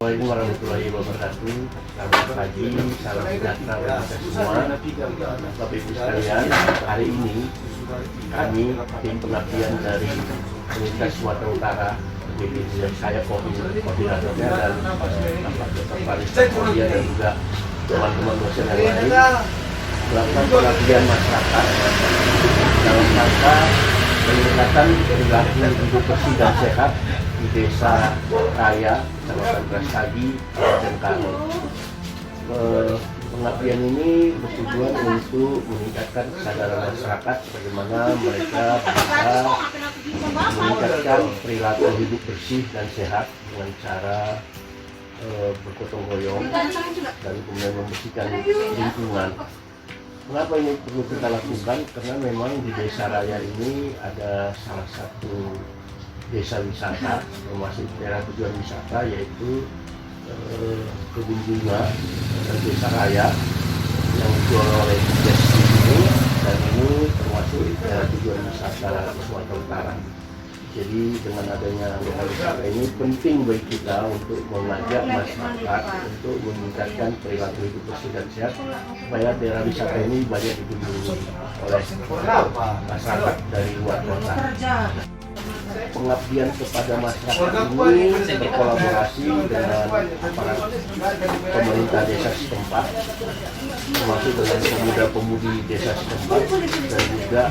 Assalamualaikum warahmatullahi wabarakatuh. Selamat pagi, salam sejahtera bagi kita semua. Bapak Ibu sekalian, hari ini kami tim pengabdian dari Komunitas Sumatera Utara, jadi saya koordinatornya dan Bapak Dr. Farisa dan juga teman-teman dosen yang lain melakukan pengabdian masyarakat dalam rangka peningkatan perilaku hidup bersih dan sehat di Desa Raya, Kecamatan Brastagi, Kabupaten Karo. Pengabdian ini bertujuan untuk meningkatkan kesadaran masyarakat bagaimana mereka bisa meningkatkan perilaku hidup bersih dan sehat dengan cara bergotong royong dan kemudian membersihkan lingkungan. Mengapa ini perlu kita lakukan? Karena memang di Desa Raya ini ada salah satu desa wisata, termasuk daerah tujuan wisata, yaitu Kebun Bunga dan Desa Raya yang dikelola oleh BUMDes di sini, dan ini termasuk daerah tujuan wisata Sumatera Utara. Jadi dengan adanya daerah wisata ini penting bagi kita untuk mengajak masyarakat untuk meningkatkan perilaku hidup bersih dan sehat supaya daerah wisata ini banyak dikunjungi oleh masyarakat dari luar kota. Pengabdian kepada masyarakat ini berkolaborasi dengan aparat pemerintah desa setempat, termasuk dengan pemuda-pemudi desa setempat dan juga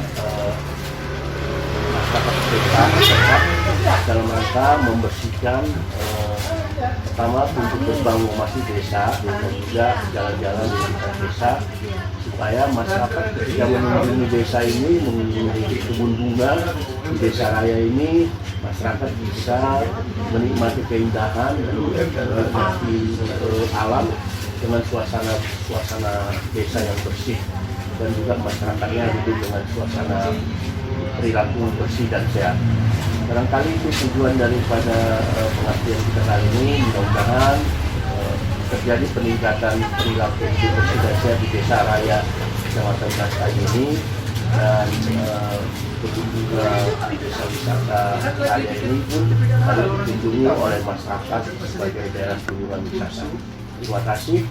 masyarakat desa setempat dalam rangka membersihkan pertama untuk berbangun masih desa dan juga jalan-jalan di sekitar desa supaya masyarakat ketika mengunjungi desa ini, mengunjungi kebun bunga di Desa Raya ini, masyarakat bisa menikmati keindahan dan menikmati alam dengan suasana desa yang bersih, dan juga masyarakatnya hidup dengan suasana perilaku bersih dan sehat. Barangkali itu tujuan daripada pengabdian kita kali ini. Mudah-mudahan terjadi peningkatan perilaku hidup bersih dan sehat di Desa Raya Kecamatan Brastagi ini, dan juga desa wisata Raya ini pun harus dikunjungi oleh masyarakat sebagai daerah kunjungan wisata. Terima kasih.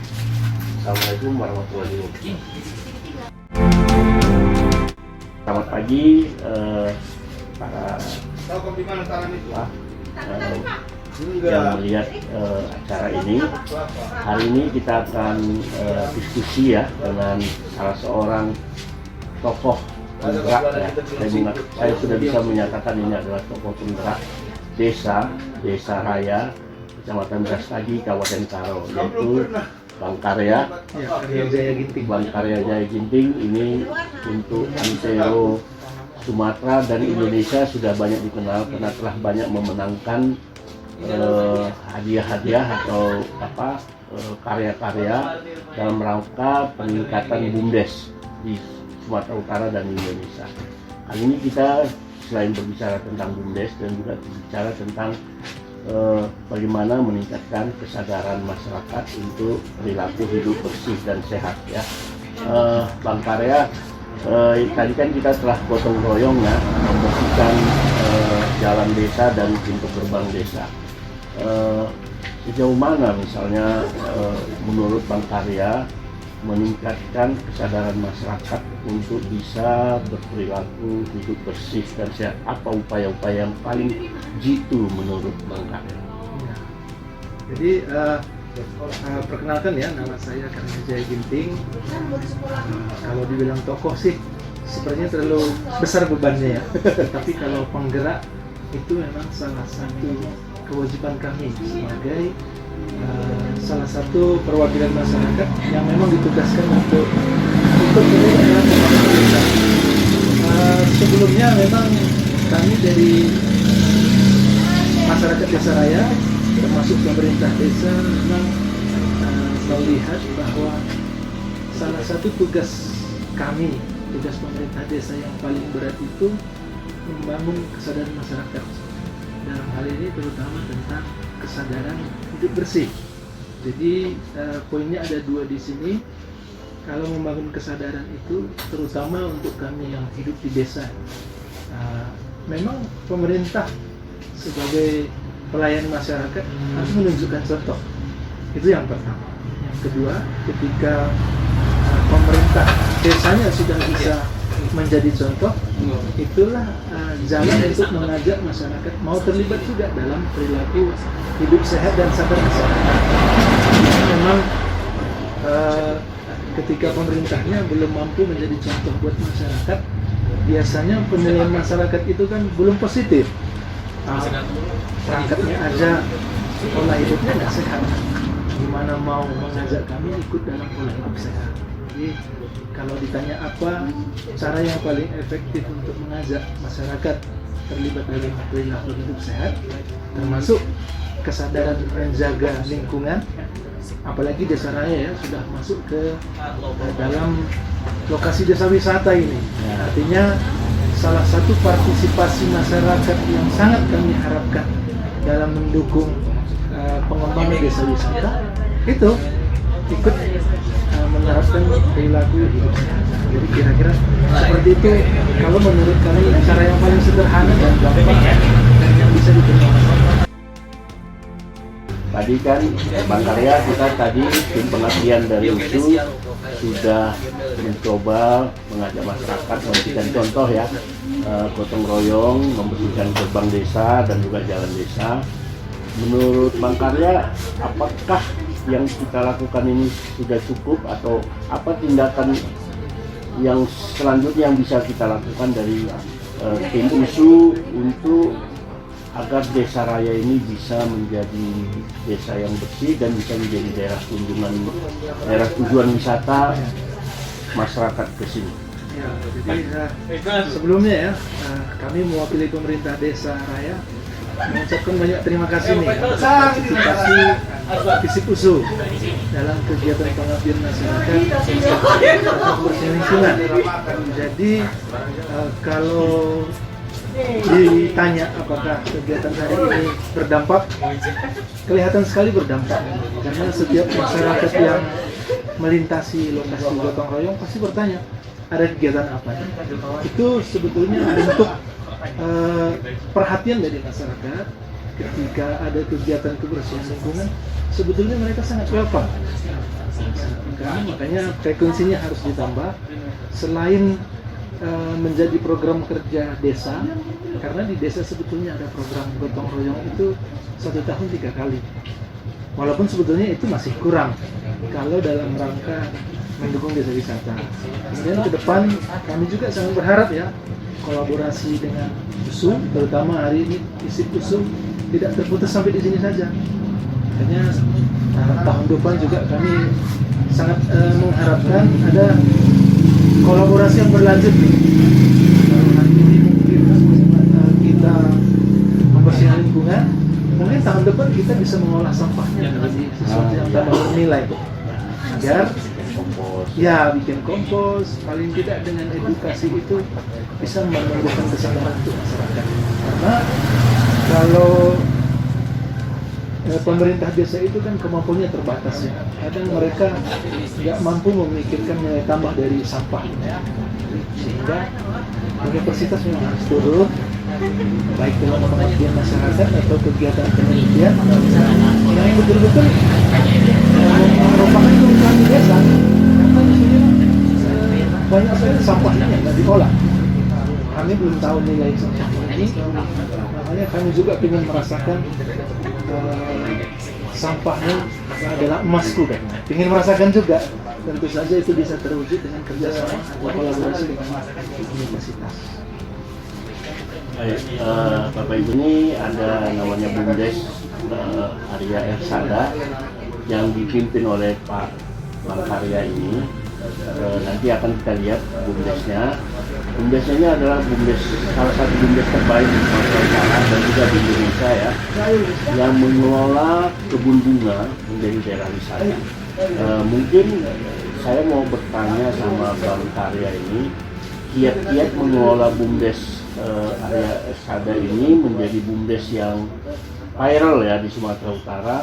Assalamualaikum warahmatullahi wabarakatuh. Selamat pagi para yang melihat acara ini. Hari ini kita akan diskusi ya dengan salah seorang tokoh penggerak ya. Saya sudah bisa menyatakan ini adalah tokoh penggerak Desa Raya Kecamatan Brastagi, Kabupaten Karo, yaitu Bang Karya Jaya Ginting. Ini untuk antero Sumatera dan Indonesia sudah banyak dikenal karena telah banyak memenangkan hadiah-hadiah atau karya-karya dalam rangka peningkatan BUMDes di Sumatera Utara dan Indonesia. Kali ini kita selain berbicara tentang BUMDes dan juga berbicara tentang bagaimana meningkatkan kesadaran masyarakat untuk perilaku hidup bersih dan sehat ya. Bang Karya, tadi kan kita telah gotong royong ya membersihkan jalan desa dan pintu gerbang desa. Sejauh mana misalnya menurut Bang Karya meningkatkan kesadaran masyarakat untuk bisa berperilaku hidup bersih dan sehat? Apa upaya-upaya yang paling jitu menurut Bang Karya? Ya. Jadi perkenalkan ya, nama saya Karya Jaya Ginting. Kalau dibilang tokoh sih sepertinya terlalu besar bebannya ya. Tapi kalau penggerak itu memang salah satu kewajiban kami sebagai salah satu perwakilan masyarakat yang memang ditugaskan untuk membangun desa. Sebelumnya memang kami dari masyarakat Desa Raya termasuk pemerintah desa memang melihat bahwa salah satu tugas kami, tugas pemerintah desa yang paling berat itu membangun kesadaran masyarakat. Dalam hal ini terutama tentang kesadaran hidup bersih. Jadi poinnya ada dua di sini. Kalau membangun kesadaran itu terutama untuk kami yang hidup di desa, memang pemerintah sebagai pelayan masyarakat harus menunjukkan contoh. Itu yang pertama. Yang kedua, ketika pemerintah desanya sudah bisa menjadi contoh, itulah jalan untuk mengajak masyarakat mau terlibat juga dalam perilaku hidup sehat dan sadar masyarakat. Memang ketika pemerintahnya belum mampu menjadi contoh buat masyarakat, biasanya penilaian masyarakat itu kan belum positif. Perangkatnya aja pola hidupnya nggak sehat, gimana mau mengajak kami ikut dalam pola hidup sehat. Jadi kalau ditanya apa cara yang paling efektif untuk mengajak masyarakat terlibat dalam perilaku hidup sehat, termasuk kesadaran menjaga lingkungan, apalagi desa raya ya sudah masuk ke dalam lokasi desa wisata ini. Artinya salah satu partisipasi masyarakat yang sangat kami harapkan dalam mendukung pengembangan desa wisata itu ikut menerapkan perilaku hidup sehat. Jadi kira-kira seperti itu kalau menurut kami cara yang paling sederhana dan gampang yang bisa diterapkan. Tadi kan Bang Karya, kita tadi tim pengertian dari USU sudah mencoba mengajak masyarakat memberikan contoh ya, gotong royong, membersihkan gerbang desa dan juga jalan desa. Menurut Bang Karya, apakah yang kita lakukan ini sudah cukup atau apa tindakan yang selanjutnya yang bisa kita lakukan dari tim USU untuk agar desa raya ini bisa menjadi desa yang bersih dan bisa menjadi daerah kunjungan, daerah tujuan wisata masyarakat ke sini. Ya, jadi sebelumnya ya, kami mewakili pemerintah desa raya mengucapkan banyak terima kasih nih atas partisipasi fisik USU dalam kegiatan pengabdian masyarakat tentang kebersihan lingkungan. Jadi kalau ditanya apakah kegiatan hari ini berdampak, kelihatan sekali berdampak, karena setiap masyarakat yang melintasi lokasi gotong royong pasti bertanya ada kegiatan apa. Itu sebetulnya bentuk perhatian dari masyarakat ketika ada kegiatan kebersihan lingkungan. Sebetulnya mereka sangat welcome, makanya frekuensinya harus ditambah. Selain menjadi program kerja desa, karena di desa sebetulnya ada program gotong royong itu 1 tahun 3 kali, walaupun sebetulnya itu masih kurang kalau dalam rangka mendukung desa wisata. Kemudian ke depan kami juga sangat berharap ya kolaborasi dengan USU, terutama hari ini isi USU tidak terputus sampai di sini saja. Makanya tahun depan juga kami sangat mengharapkan ada kolaborasi yang berlanjut nih. Kalau hari ini mungkin kita membersihkan lingkungan, mungkin tahun depan kita bisa mengolah sampahnya menjadi sesuatu yang tambah bernilai, agar ya bikin kompos, paling tidak dengan edukasi itu bisa menumbuhkan kesadaran untuk masyarakat. Karena kalau pemerintah desa itu kan kemampuannya terbatas ya. Kadang mereka nggak mampu memikirkan nilai tambah dari sampah, sehingga universitas memang harus turun, baik dalam pengabdian masyarakat atau kegiatan penelitian yang betul-betul merupakan kebutuhan desa. Karena di sini banyak sekali sampahnya yang nggak diolah. Kami belum tahu nilai sampah ini, makanya kami juga ingin merasakan sampahnya adalah emasku kan. Ingin merasakan juga. Tentu saja itu bisa terwujud dengan kerjasama atau kolaborasi dengan universitas. Baik, Bapak Ibu, ini ada namanya BUMDes Arya Ersada yang dipimpin oleh Pak Bang Karya ini. Nanti akan kita lihat BUMDesnya. BUMDesnya ini adalah BUMDes, salah satu BUMDes terbaik di Sumatera Utara dan juga di Indonesia ya, yang mengelola kebun bunga menjadi daerah wisata. Mungkin saya mau bertanya sama Bang Karya ini, kiat-kiat mengelola BUMDes Arya Ersada ini menjadi BUMDes yang viral ya di Sumatera Utara,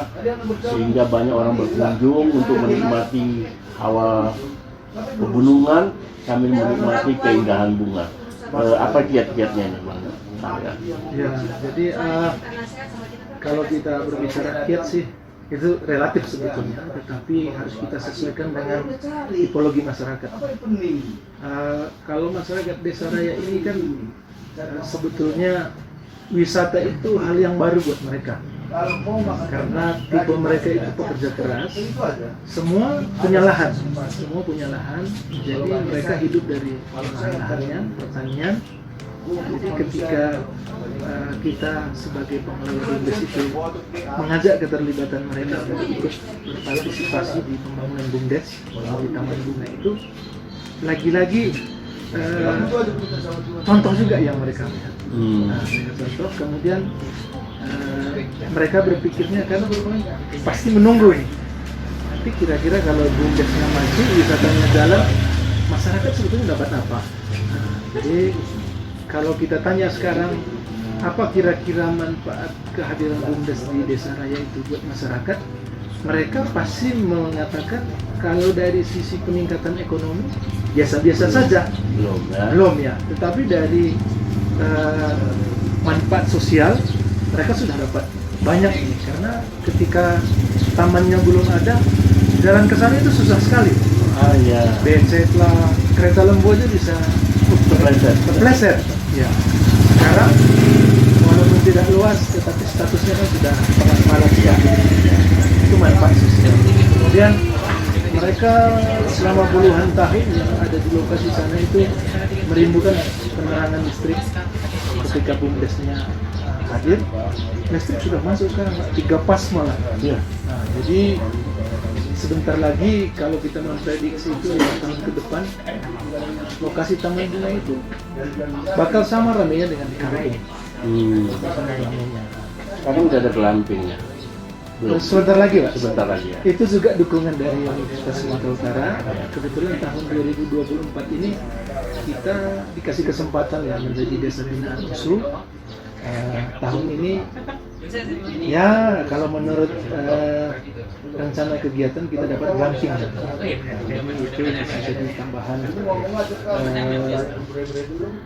sehingga banyak orang berkunjung untuk menikmati hawa pegunungan sambil menikmati keindahan bunga. Apa kiat-kiatnya nih Bang Karya? Ya, jadi kalau kita berbicara kiat sih, itu relatif sebetulnya, tetapi harus kita sesuaikan dengan tipologi masyarakat. Kalau masyarakat Desa Raya ini kan sebetulnya wisata itu hal yang baru buat mereka, karena tipe mereka itu pekerja keras, semua punya lahan, jadi mereka hidup dari lahannya, pertanian. Jadi ketika kita sebagai pengelola BUMDes itu mengajak keterlibatan mereka untuk ikut berpartisipasi di pembangunan BUMDes melalui taman bunga itu, lagi-lagi contoh juga yang mereka lihat. Contoh, kemudian mereka berpikirnya kan pasti menunggu nih. Tapi kira-kira kalau BUMDesnya maju, wisatanya jalan, masyarakat sebetulnya dapat apa? Jadi kalau kita tanya sekarang, apa kira-kira manfaat kehadiran BUMDes di Desa Raya itu buat masyarakat? Mereka pasti mengatakan kalau dari sisi peningkatan ekonomi biasa-biasa saja, belum ya. Tetapi dari manfaat sosial mereka sudah dapat banyak ini, karena ketika tamannya belum ada, jalan ke sana itu susah sekali. Becet lah, kereta lembu aja bisa terpleset. Ya. Sekarang walaupun tidak luas, tetapi statusnya kan sudah sangat malas ya. Itu manfaat sosial. Kemudian mereka selama puluhan tahun yang ada di lokasi sana itu merindukan penerangan listrik. Ketika BUMDesnya hadir, listrik sudah masuk sekarang 3 pas malah. Ya. Nah, jadi sebentar lagi kalau kita memprediksi itu 5 tahun ke depan, lokasi taman bunga itu bakal sama ramainya dengan di Karawang. Sekarang udah ada glampingnya. Sebentar lagi, Pak. Sebentar lagi ya. Itu juga dukungan dari Universitas Sumatera Utara. Kebetulan tahun 2024 ini kita dikasih kesempatan ya menjadi desa binaan USU. Tahun ini ya kalau menurut rencana kegiatan kita dapat glamping, itu bisa jadi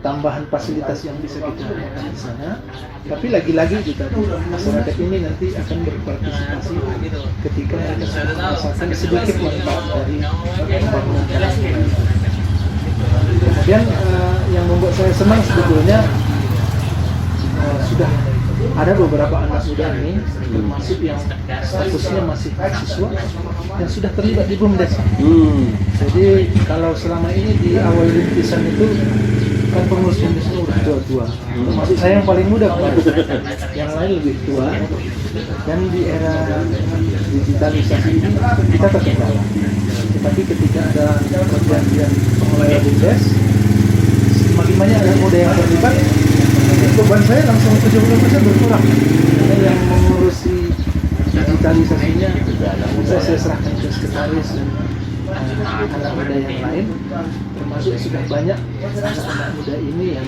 tambahan fasilitas yang bisa kita lakukan di sana. Tapi lagi-lagi juga masyarakat ini nanti akan berpartisipasi ketika mereka sudah merasakan sedikit manfaat dari pembangunan taman. Kemudian yang membuat saya senang sebetulnya sudah ada beberapa anak muda ini, termasuk yang statusnya masih mahasiswa, yang sudah terlibat di BUMDes. Jadi kalau selama ini di awal rintisan itu kan pengurus BUMDesnya udah tua-tua, termasuk saya yang paling muda kemarin, yang lain lebih tua. Dan di era digitalisasi ini kita terkendala. Tetapi ketika ada pergantian pengelola BUMDes, semakin banyak anak muda yang terlibat, beban saya langsung 70% berkurang. Karena yang mengurusi digitalisasinya saya serahkan ke sekretaris dan anak muda yang lain, termasuk sudah banyak anak muda ini yang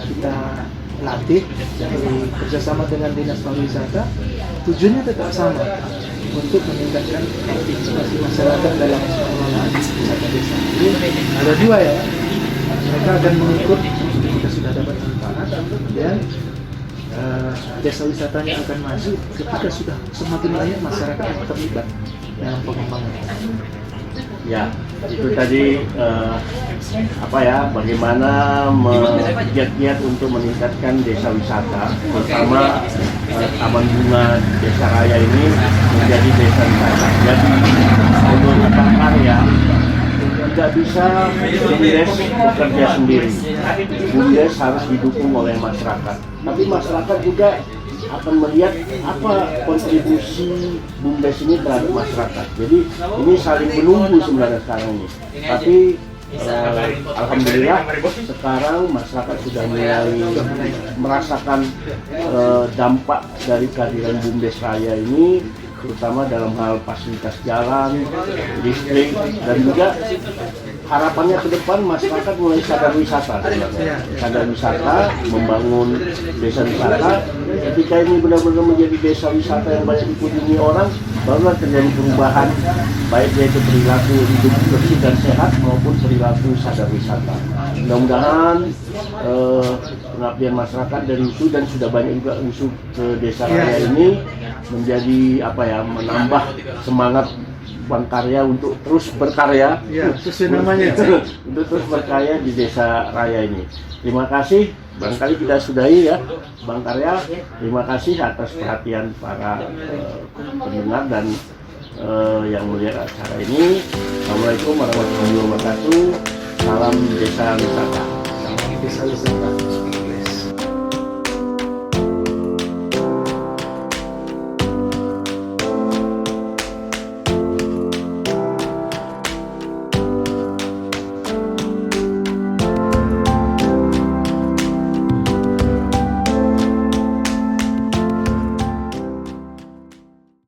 kita latih dari kerjasama dengan Dinas Pariwisata. Tujuannya tetap sama, untuk meningkatkan partisipasi masyarakat dalam pengelolaan wisata desa. Jadi ada 2 ya, mereka akan mengikut ketika sudah dapat manfaat, kemudian desa wisatanya akan maju ketika sudah semakin banyak masyarakat yang terlibat dalam pengembangan. Ya, itu tadi bagaimana giat-giat untuk meningkatkan desa wisata, terutama Taman Bunga Desa Raya ini menjadi desa wisata. Jadi menurut Pak Arya, tidak bisa BUMDes bekerja sendiri. BUMDes harus didukung oleh masyarakat. Tapi masyarakat juga akan melihat apa kontribusi BUMDes ini terhadap masyarakat. Jadi ini saling menunggu sebenarnya sekarang ini. Tapi alhamdulillah sekarang masyarakat sudah mulai merasakan dampak dari kehadiran BUMDes Raya ini, terutama dalam hal fasilitas jalan, listrik, dan juga harapannya ke depan masyarakat mulai sadar wisata, sadar wisata, membangun desa wisata. Ketika ini benar-benar menjadi desa wisata yang banyak dikunjungi orang, barulah terjadi perubahan, baik yaitu perilaku hidup bersih dan sehat maupun perilaku sadar wisata. Mudah-mudahan pengabdian masyarakat dari USU dan sudah banyak juga USU ke Desa Raya ini menjadi apa ya, menambah semangat Bang Karya untuk terus berkarya. Ya, sesuai namanya. Untuk terus berkarya di Desa Raya ini. Terima kasih. Barangkali kita sudahi ya, Bang Karya. Terima kasih atas perhatian para pendengar dan yang melihat acara ini. Assalamualaikum warahmatullahi wabarakatuh. Salam Desa Wisata. Desa Wisata.